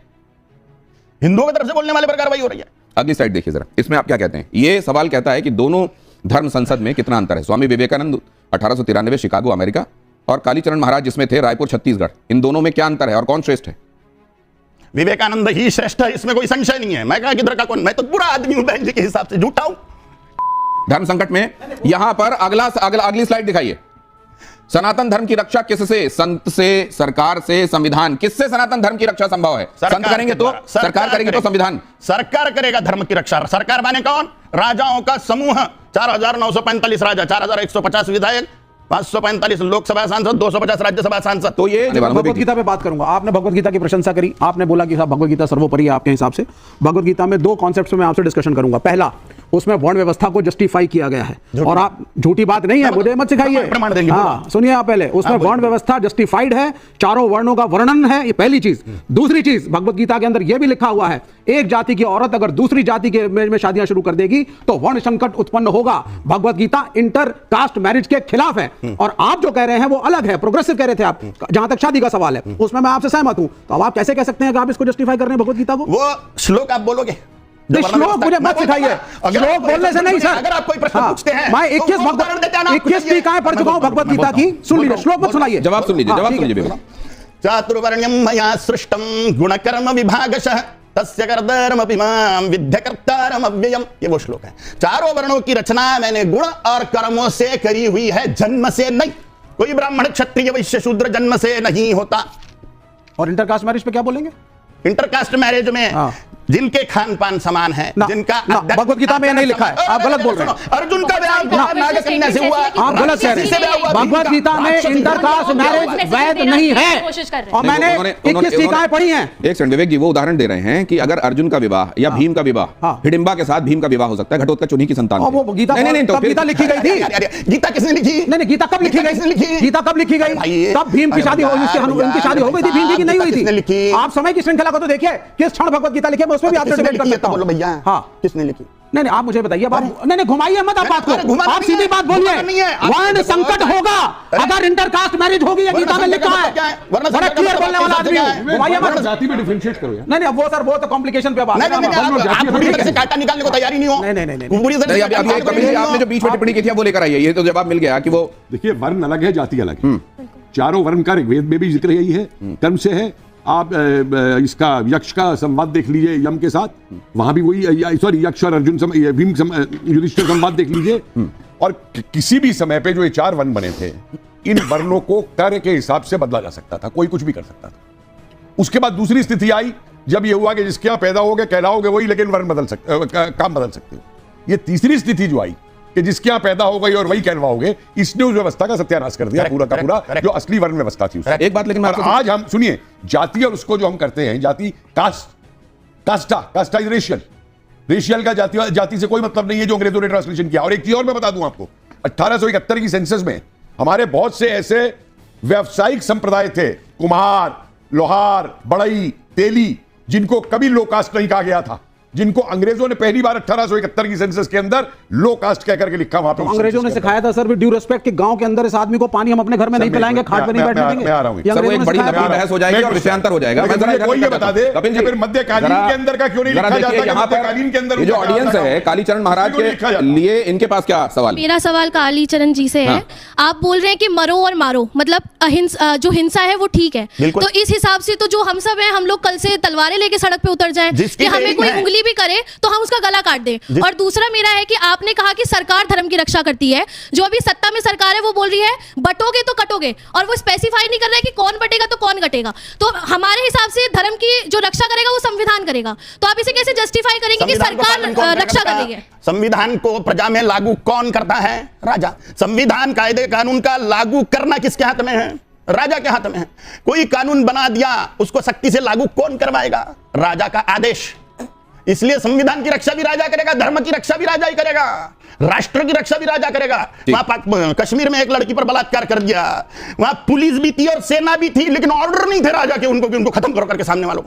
हिंदुओं की तरफ से बोलने वाले पर कार्रवाई हो रही है। अगली स्लाइड देखिए जरा, इसमें आप क्या कहते हैं? ये सवाल कहता है कि दोनों धर्म संसद में कितना अंतर है। स्वामी विवेकानंद 1893 शिकागो अमेरिका और कालीचरण महाराज जिसमें थे रायपुर छत्तीसगढ़, इन दोनों में क्या अंतर है और कौन श्रेष्ठ है? विवेकानंद ही श्रेष्ठ है, इसमें कोई संशय नहीं है। मैं कहा किधर का कौन, मैं तो बुरा आदमी हूं बहन जी के हिसाब से, झूठा हूं। धर्म संकट में यहां पर अगली स्लाइड दिखाइए। सनातन धर्म की रक्षा किससे? संत से, सरकार से, संविधान। किससे सनातन धर्म की रक्षा संभव है? संत करेंगे तो, सरकार करेगी तो संविधान। सरकार करेगा धर्म की रक्षा। सरकार माने कौन? राजाओं का समूह, 4945 राजा, 4150 विधायक, 545 लोकसभा सांसद, 250 राज्यसभा सांसद। तो ये भगवत गीता पे बात करूंगा। आपने भगवत गीता की प्रशंसा करी, आपने बोला कि साहब भगवत गीता सर्वोपरि है आपके हिसाब से। भगवत गीता में दो कॉन्सेप्ट्स में मैं आपसे डिस्कशन करूंगा। पहला, उसमें वर्ण व्यवस्था को जस्टिफाई किया गया है, और आप झूठी बात नहीं है, मुझे मत सिखाइए। प्रमाण देंगे। हाँ सुनिए आप पहले, उसमें वर्ण व्यवस्था जस्टिफाइड है, चारों वर्णों का वर्णन है, ये पहली चीज। दूसरी चीज, भगवत गीता के अंदर यह भी लिखा हुआ है, एक जाति की औरत अगर दूसरी जाति के में शादियां शुरू कर देगी तो वर्ण संकट उत्पन्न होगा। Bhagavad Gita inter caste marriage के खिलाफ है, और आप जो कह रहे हैं वो अलग है, प्रोग्रेसिव कह रहे थे आप, जहां तक शादी का सवाल है उसमें मैं आपसे सहमत हूं। तो अब आप कैसे कह सकते हैं कि आप इसको जस्टिफाई कर रहे हैं भगवत गीता को? वो श्लोक आप बोलोगे, श्लोक मुझे मत सिखाइए, श्लोक बोलने से नहीं सर। अगर आप कोई प्रश्न पूछते हैं, मैं 21 टीकाएं पढ़ चुका हूं भगवत गीता की, सुन लीजिए, श्लोक मत सुनाइए, जवाब सुन लीजिए, जवाब सुन लीजिए। चातुर्वर्ण्यं मया सृष्टं गुणकर्म विभागशः तस्य कर्तरमपि मां विद्य कर्तारम् अव्ययम्। ये वो श्लोक है। चारों वर्णों की रचना मैंने गुण और कर्मों से करी हुई है, जन्म से नहीं। कोई ब्राह्मण क्षत्रिय वैश्य शूद्र जन्म से नहीं होता। और इंटरकास्ट मैरिज पे क्या बोलेंगे? इंटरकास्ट मैरिज में जिनके खान पान समान है, जिनका भगवत गीता में नहीं लिखा है, आप गलत बोल रहे हैं। अर्जुन का विवाह नाग कन्या से हुआ, आप गलत कह रहे हैं। भगवत गीता में इंटरकास्ट मैरिज वैध नहीं है, और मैंने 21 टीकाएं पढ़ी हैं। एक सेकंड, विवेक जी वो उदाहरण दे रहे हैं कि अगर अर्जुन का विवाह या भीम का विवाह, हिडिंबा के साथ भीम का विवाह हो सकता है, घटोत्कच उन्हीं की संतान। वो गीता गीता लिखी गई थी। गीता किसने लिखी? नहीं, गीता कब लिखी गई? गीता कब लिखी गई? तब भीम की शादी उनकी शादी हो गई थी, भीम जी की नहीं हुई थी। आप समय की श्रृंखला को तो देखिए, किस क्षण भगवत गीता लिखी है, मैं उसमें भी आपसे डिबेट कर सकता हूं। बोलो भैया, हाँ किसने लिखी? नहीं आप मुझे बताइए, नहीं घुमाइए मत आप बात को, आप सीधी बात बोलिए। वर्ण संकट होगा अगर इंटरकास्ट मैरिज होगी, गीता में लिखा है। बड़ा क्लियर बोलने वाला आदमी हूं, घुमाइए मत। जाति में डिफरेंशिएट करो यार। नहीं वो सर, वो तो कॉम्प्लिकेशन पे बात है। आप पूरी तरह से कांटा निकालने को तैयारी नहीं हो। नहीं, आपने जो बीच में टिप्पणी की थी वो लेकर आइए, ये तो जवाब मिल गया कि वो देखिए वर्ण अलग है, जाति अलग है। चारों वर्ण का ऋग्वेद में भी जिक्र यही है, कर्म से है। आप इसका यक्ष का संवाद देख लीजिए यम के साथ, वहां भी वही, सॉरी यक्ष और अर्जुन भीम युधिष्ठिर संवाद देख लीजिए। और किसी भी समय पे जो ये चार वर्ण बने थे, इन वर्णों को कार्य के हिसाब से बदला जा सकता था, कोई कुछ भी कर सकता था। उसके बाद दूसरी स्थिति आई जब ये हुआ कि जिसके यहाँ पैदा हो गए कहलाओगे वही, लेकिन वर्ण बदल सकते, काम बदल सकते हो। ये तीसरी स्थिति जो आई कि जिसके यहाँ पैदा हो गई और वही कहलवाओगे, इसने उस व्यवस्था का सत्यानाश कर दिया पूरा का पूरा, जो असली वर्ण व्यवस्था थी। एक बात लेकिन आज हम सुनिए, जाति और उसको जो हम करते हैं, जाति कास्ट रेशियल का जाति से कोई मतलब नहीं है, जो अंग्रेजों ने ट्रांसलेशन किया। और एक चीज और मैं बता दूं आपको, 1871 की सेंसस में हमारे बहुत से ऐसे व्यावसायिक संप्रदाय थे, कुम्हार, लोहार, बढ़ई, तेली, जिनको कभी लो कास्ट नहीं कहा गया था, जिनको अंग्रेजों ने पहली बार 1871 की सेंसस के अंदर लो कास्ट कहकर के लिखा। वहां पे अंग्रेजों ने सिखाया था सर, विद ड्यू रिस्पेक्ट, कि गांव के अंदर इस आदमी को पानी हम अपने घर में नहीं पिलाएंगे, खाट पे नहीं बैठने देंगे। मैं आ रहा हूं, सर वो एक बड़ी लंबी बहस हो जाएगी और विषयांतर हो जाएगा। मैं जरा कोई ये बता दे कपिल जी, फिर मध्यकालीन के अंदर का क्यों नहीं लिखा जाता? यहाँ मध्यकालीन के अंदर जो ऑडियंस है कालीचरण महाराज के लिए, इनके पास क्या सवाल? मेरा सवाल कालीचरण जी से है। आप बोल रहे हैं कि मरो और मारो, मतलब जो हिंसा है वो ठीक है, तो इस हिसाब से तो जो हम सब हैं, हम लोग कल से तलवारें लेके सड़क पे उतर जाएं कि हमें कोई उंगली भी करे तो हम उसका गला काट दें। और दूसरा मेरा है कि आपने कहा कि सरकार धर्म की रक्षा करती है, जो अभी सत्ता में सरकार है वो बोल रही है बटोगे तो कटोगे, और वो स्पेसिफाई नहीं कर रहा है कि कौन बटेगा तो कौन कटेगा। तो हमारे हिसाब से धर्म की जो रक्षा करेगा वो संविधान करेगा, तो आप इसे कैसे जस्टिफाई करेंगे कि सरकार रक्षा कर रही है? संविधान को प्रजा में लागू कौन करता है? राजा। संविधान कायदे कानून का लागू करना किसके हाथ में है? राजा के हाथ में है। कोई कानून बना दिया, उसको सख्ती से लागू कौन करवाएगा? राजा का आदेश। इसलिए संविधान की रक्षा भी राजा करेगा, धर्म की रक्षा भी राजा ही करेगा, राष्ट्र की रक्षा भी राजा करेगा। वहां कश्मीर में एक लड़की पर बलात्कार कर दिया, वहां पुलिस भी थी और सेना भी थी, लेकिन ऑर्डर नहीं थे राजा के उनको खत्म करो करके सामने वालों।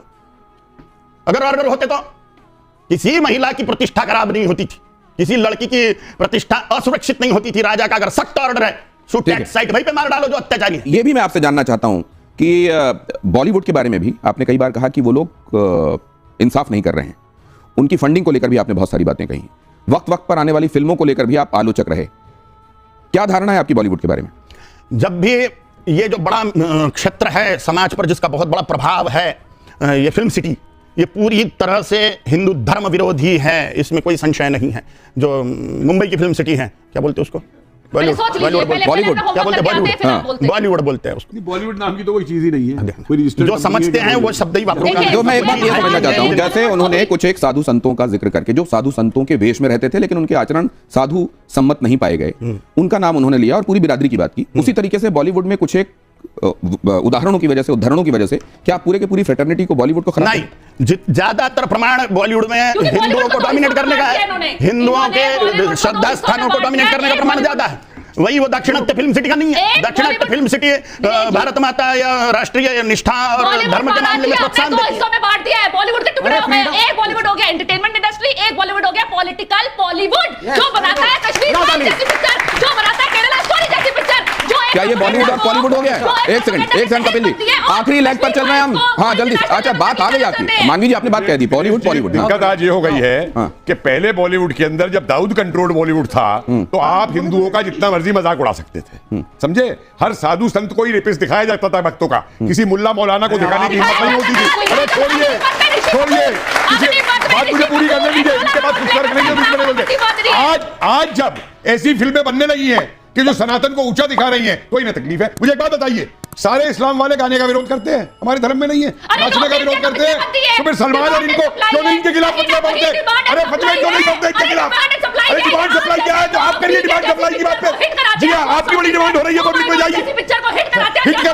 अगर ऑर्डर होते तो किसी महिला की प्रतिष्ठा खराब नहीं होती थी, किसी लड़की की प्रतिष्ठा असुरक्षित नहीं होती थी। राजा का अगर सख्त ऑर्डर है, शूट एट साइट, वहीं पे मार डालो जो अत्याचारी है। ये भी मैं आपसे जानना चाहता हूं कि बॉलीवुड के बारे में भी आपने कई बार कहा कि वो लोग इंसाफ नहीं कर रहे हैं। उनकी फंडिंग को लेकर भी आपने बहुत सारी बातें कही। वक्त वक्त पर आने वाली फिल्मों को लेकर भी आप आलोचक रहे। क्या धारणा है आपकी बॉलीवुड के बारे में? जब भी ये जो बड़ा क्षेत्र है समाज पर जिसका बहुत बड़ा प्रभाव है, ये फिल्म सिटी, ये पूरी तरह से हिंदू धर्म विरोधी है, इसमें कोई संशय नहीं है। जो मुंबई की फिल्म सिटी है, क्या बोलते हैं उसको? बॉलीवुड क्या बोलते हैं? बॉलीवुड बोलते हैं उसको। बॉलीवुड नाम की तो कोई चीज ही नहीं है। कोई रजिस्टर्ड जो कंपनी समझते है हैं कि वो शब्द ही वापरते हैं। जो मैं एक बात ये समझना चाहता हूं, जैसे उन्होंने कुछ एक साधु संतों का जिक्र करके, जो साधु संतों के वेश में रहते थे लेकिन उनके आचरण साधु सम्मत नहीं पाए गए, उनका नाम उन्होंने लिया और पूरी बिरादरी की बात की। उसी तरीके से बॉलीवुड में कुछ एक उदाहरणों की वजह से, उदाहरणों की वजह से क्या आप पूरे के पूरी फ्रेटर्निटी को, बॉलीवुड को खराब? नहीं, ज्यादातर प्रमाण बॉलीवुड में हिंदुओं को डोमिनेट करने का है, हिंदुओं के श्रद्धा स्थानों को डोमिनेट करने का प्रमाण ज्यादा है। वही वो दाक्षिणात्य फिल्म सिटी का नहीं है। दाक्षिणात्य फिल्म सिटी भारत माता या राष्ट्रीय निष्ठा और धर्म के मामले में प्रोत्साहन देती है। में बांट दिया है, बॉलीवुड के टुकड़े हो गए। एक बॉलीवुड हो गया एंटरटेनमेंट इंडस्ट्री, एक बॉलीवुड हो गया पॉलिटिकल बॉलीवुड, जो बनाता है कश्मीर फाइल जैसी पिक्चर, जो बनाता है केरला स्टोरी जैसी पिक्चर। क्या ये बॉलीवुड और बॉलीवुड हो गया? एक सेकंड कपिल जी, आखिरी लेग पर चल रहे हैं हम। हाँ जल्दी, अच्छा बात आ गई आपकी। मानवी जी आपने बात कह दी, बॉलीवुड दिक्कत आज ये हो गई है कि पहले बॉलीवुड के अंदर जब दाऊद कंट्रोल्ड बॉलीवुड था तो आप हिंदुओं का जितना मर्जी मजाक उड़ा सकते थे, समझे? हर साधु संत को ही रेपिस्ट दिखाया जाता था भक्तों का, किसी मुल्ला मौलाना को दिखाने की हिम्मत नहीं होती थी। अरे छोड़िए, बात मुझे पूरी करने दीजिए, इसके बाद कुछ फर्क नहीं है। आज जब ऐसी फिल्में बनने लगी हैं कि जो सनातन को ऊंचा दिखा रही हैं, कोई ना तकलीफ है। मुझे एक बात बताइए, सारे इस्लाम वाले गाने का विरोध करते हैं, हमारे धर्म में नहीं है, नाचने का विरोध करते हैं, तो फिर सलमान और इनको क्यों नहीं इनके खिलाफ फतवा पढ़ते? अरे फतवा क्यों नहीं पढ़ते इनके खिलाफ? अरे डिमांड सप्लाई क्या है? तो आप करिए डिमांड सप्लाई की बात पे। जी हाँ, आपकी बड़ी डिमांड हो रही है, पब्लिक में जाइए, हिट करा